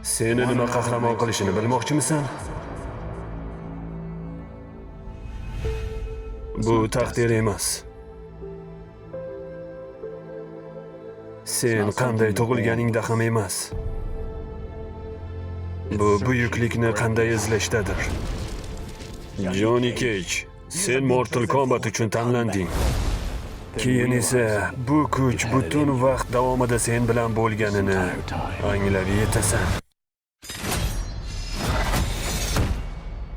Seni nima qahramon qilishini bilmoqchimisan? Bu taqdir emas. Sen qanday tug'ilganingda ham emas. Bu buyuklikni qanday izlashdadir. Johnny Cage, sen Mortal Kombat uchun tanlanding. Keyin esa bu kuch butun vaqt davomida sen bilan bo'lganini anglab yetasan.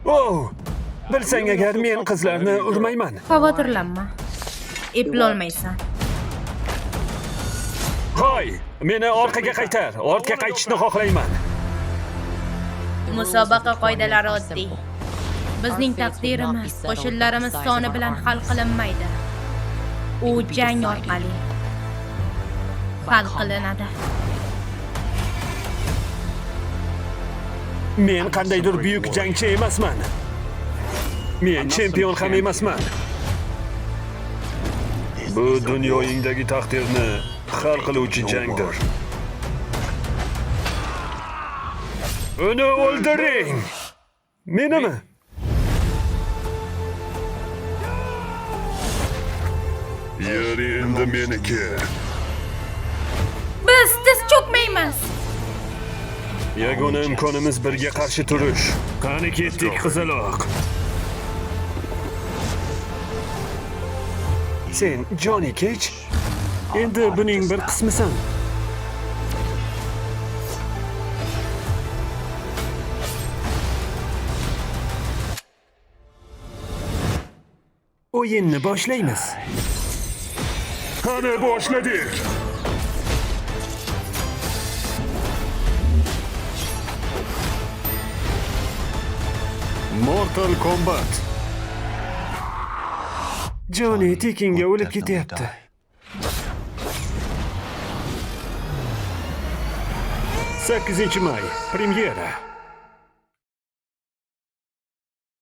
Oh! Bilsang agar men qizlarni urmayman. Xavotirlanma. Eplolmaysan. Hoy, meni orqaga qaytar. Ortga qaytishni xohlayman. Musobaqa qoidalari oddiy. Bizning taqdirimiz qo'shinlarimiz soni bilan hal qilinmaydi. U jang orqali hal qilinadi. Men qandaydir buyuk jangchi emasman. Men chempion ham emasman. Bu dunyoyingdagi taqdirni hal qiluvchi jangdir. Uni o'ldiring. Menimi? Yer endi meniki. Biz tiz cho'kmaymiz. Yagona imkonimiz birga qarshi turish. Qani ketdik, qizaloq. Sen Johnny Cage? Endi buning bir qismisan. O'yinni boshlaymiz. Qani boshladik. Mortal Kombat. Johnny Tekinga o'lib ketyapti. Sakkizinchi may, premyera.